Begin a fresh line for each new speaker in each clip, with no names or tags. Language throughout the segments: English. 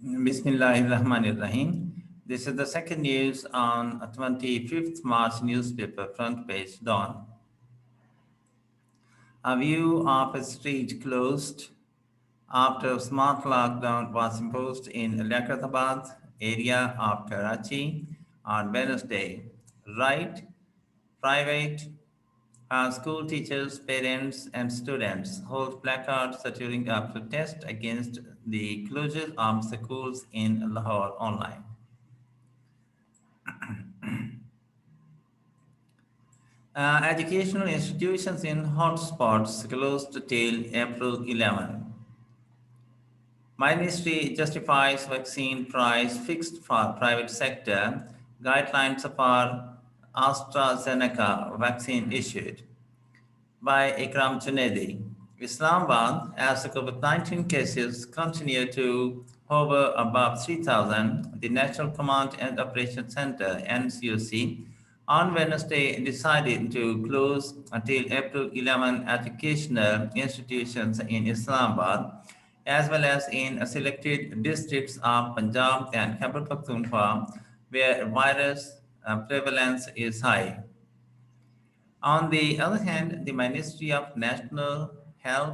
Bismillahirrahmanirrahim. This is the second news on 25th March newspaper front page dawn. A view of a street closed after smart lockdown was imposed in Liaquatabad area of Karachi on Wednesday. Right, private school teachers, parents, and students hold placards during a protest against the closure of schools in Lahore online. Educational institutions in hotspots closed till April 11. Ministry justifies vaccine price fixed for private sector. Guidelines for AstraZeneca vaccine issued by Ikram Junaidi. Islamabad, as the COVID-19 cases continue to hover above 3,000, the National Command and Operations Center (NCOC) on Wednesday decided to close until April 11 educational institutions in Islamabad, as well as in selected districts of Punjab and Khyber Pakhtunkhwa, where virus prevalence is high. On the other hand, the Ministry of National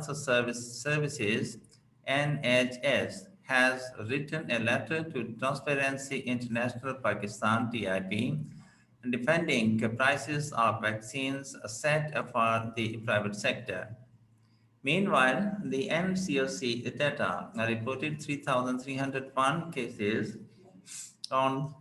Services (NHS) has written a letter to Transparency International Pakistan (TIP) defending prices of vaccines set for the private sector. Meanwhile, the NCOC data reported 3,301 cases on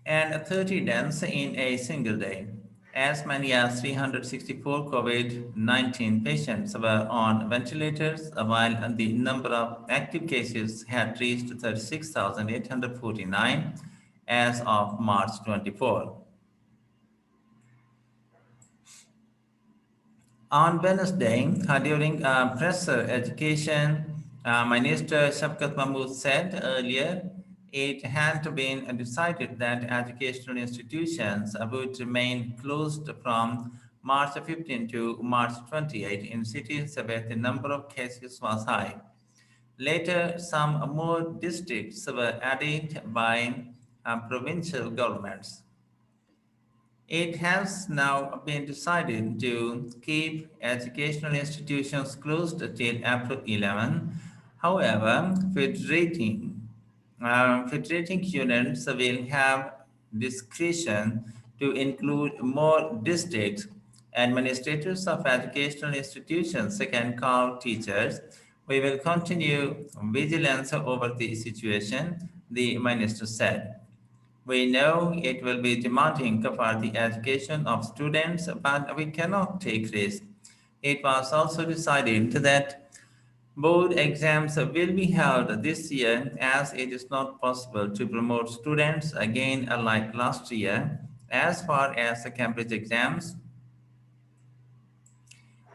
and 30 deaths in a single day. As many as 364 COVID-19 patients were on ventilators, while the number of active cases had reached 36,849 as of March 24. On Wednesday, during a presser education, Minister Shafkat Mahmood said earlier it had been decided that educational institutions would remain closed from March 15 to March 28 in cities where the number of cases was high. Later, some more districts were added by provincial governments. It has now been decided to keep educational institutions closed till April 11. However, federating units will have discretion to include more districts. Administrators of educational institutions can call teachers. We will continue vigilance over the situation, the minister said. We know it will be demanding for the education of students, but we cannot take risks. It was also decided that board exams will be held this year as it is not possible to promote students again like last year. As far as the Cambridge exams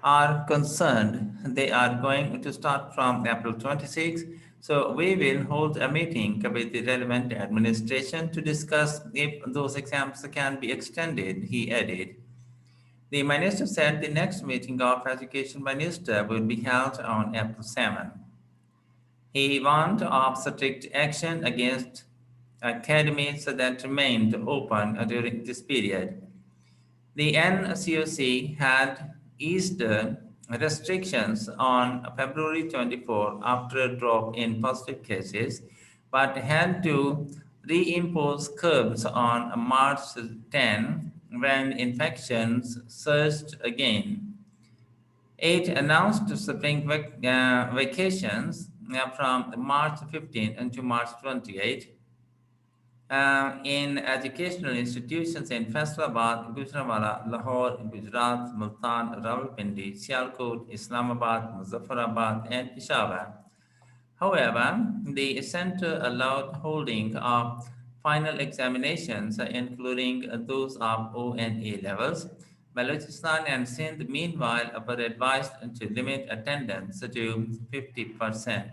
are concerned, they are going to start from April 26. So we will hold a meeting with the relevant administration to discuss if those exams can be extended, he added. The minister said the next meeting of education minister will be held on April 7. He warned of strict action against academies that remained open during this period. The NCOC had eased restrictions on February 24 after a drop in positive cases, but had to reimpose curbs on March 10 when infections surged again. It announced spring vacations from March 15 into March 28 in educational institutions in Faisalabad, Gujranwala, Lahore, Gujarat, Multan, Rawalpindi, Sialkot, Islamabad, Muzaffarabad, and Peshawar. However, the center allowed holding of final examinations, including those of O and A levels. Balochistan and Sindh, meanwhile, were advised to limit attendance to 50%.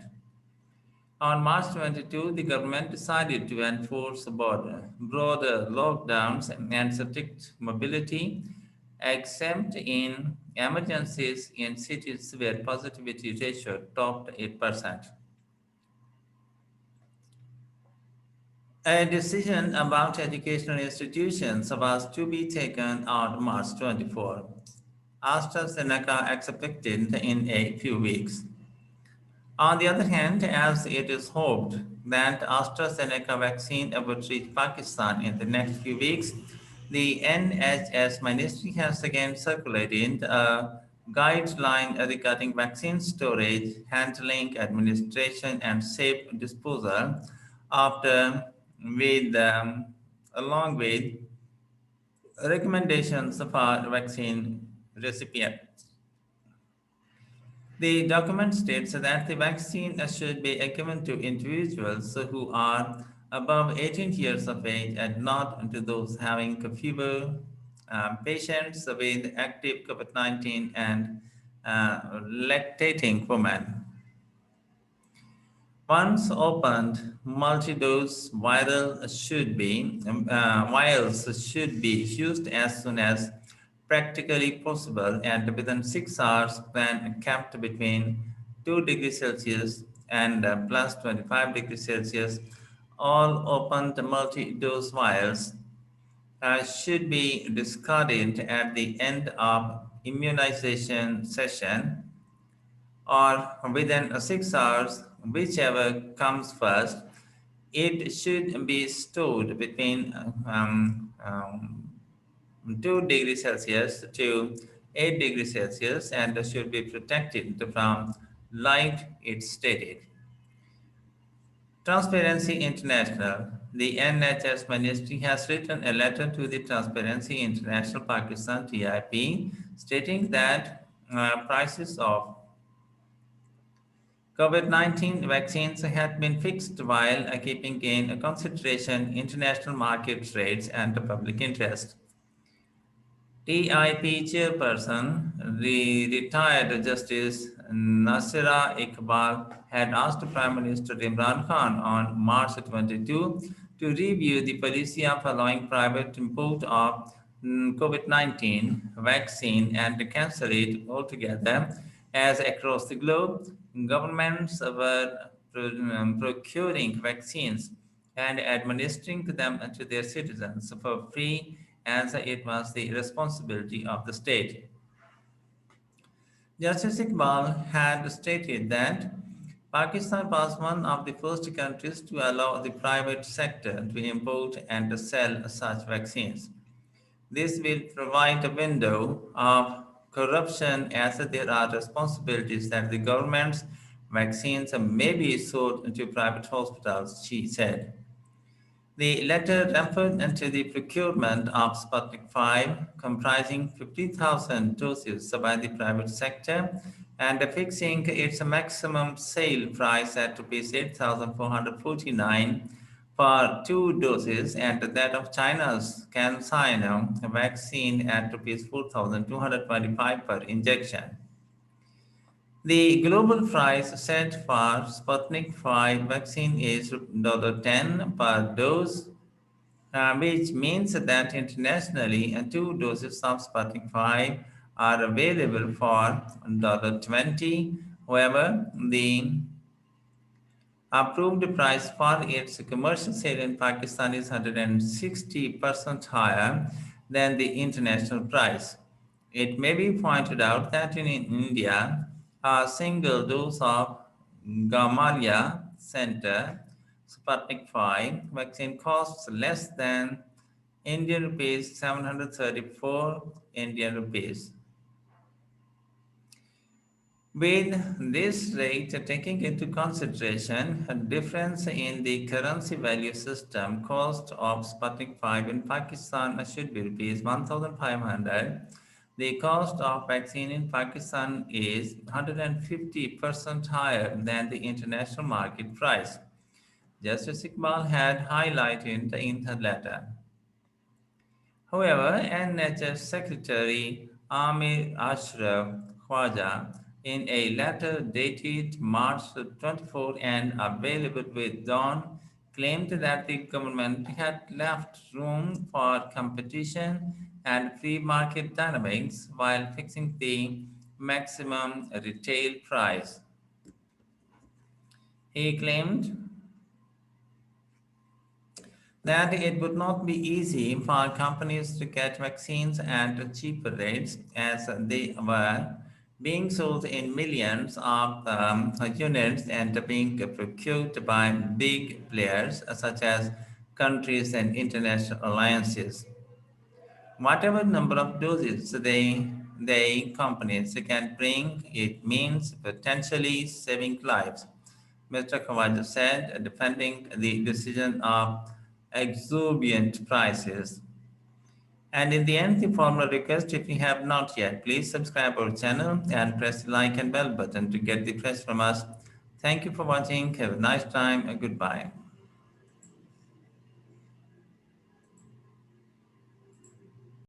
On March 22, the government decided to enforce broader lockdowns and strict mobility, except in emergencies in cities where positivity ratio topped 8%. A decision about educational institutions was to be taken on March 24. AstraZeneca expected in a few weeks. On the other hand, as it is hoped that AstraZeneca vaccine would reach Pakistan in the next few weeks, the NHS Ministry has again circulated a guideline regarding vaccine storage, handling, administration, and safe disposal after with along with recommendations for vaccine recipients. The document states that the vaccine should be given to individuals who are above 18 years of age and not to those having a fever, patients with active COVID 19, and lactating women. Once opened, vials should be used as soon as practically possible and within 6 hours when kept between 2 degrees Celsius and plus 25 degrees Celsius. All opened multi-dose vials should be discarded at the end of immunization session or within 6 hours, whichever comes first. It should be stored between 2 degrees Celsius to 8 degrees Celsius and should be protected from light, it stated. Transparency International. The NHS Ministry has written a letter to the Transparency International Pakistan TIP stating that prices of COVID-19 vaccines had been fixed while keeping in consideration international market rates and the public interest. TIP chairperson, the retired Justice Nasira Iqbal, had asked Prime Minister Imran Khan on March 22 to review the policy of allowing private import of COVID-19 vaccine and to cancel it altogether, as across the globe, governments were procuring vaccines and administering them to their citizens for free as it was the responsibility of the state. Justice Iqbal had stated that Pakistan was one of the first countries to allow the private sector to import and sell such vaccines. This will provide a window of corruption as there are responsibilities that the government's vaccines may be sold to private hospitals, she said. The letter referred to the procurement of Sputnik 5, comprising 50,000 doses by the private sector, and fixing its maximum sale price at Rs 8,449 for 2 doses, and that of China's CanSino vaccine at Rs 4,225 per injection. The global price set for Sputnik 5 vaccine is $10 per dose, which means that internationally 2 doses of Sputnik 5 are available for $20. However, the approved price for its commercial sale in Pakistan is 160% higher than the international price. It may be pointed out that in India, a single dose of Gamaleya Center Sputnik 5 vaccine costs less than Indian rupees 734 Indian rupees. With this rate taking into consideration a difference in the currency value system, cost of Sputnik 5 in Pakistan should be rupees 1,500. The cost of vaccine in Pakistan is 150% higher than the international market price. Justice Iqbal had highlighted in the letter. However, NHS Secretary Amir Ashraf Khwaja In a letter dated March 24 and available with Dawn, claimed that the government had left room for competition and free market dynamics while fixing the maximum retail price. He claimed that it would not be easy for companies to get vaccines at cheaper rates as they were being sold in millions of units and being procured by big players such as countries and international alliances. Whatever number of doses they companies can bring, it means potentially saving lives. Mr. Khawaja said, defending the decision of exorbitant prices. And in the end, the formal request, if you have not yet, please subscribe our channel and press the like and bell button to get the press from us. Thank you for watching. Have a nice time and goodbye.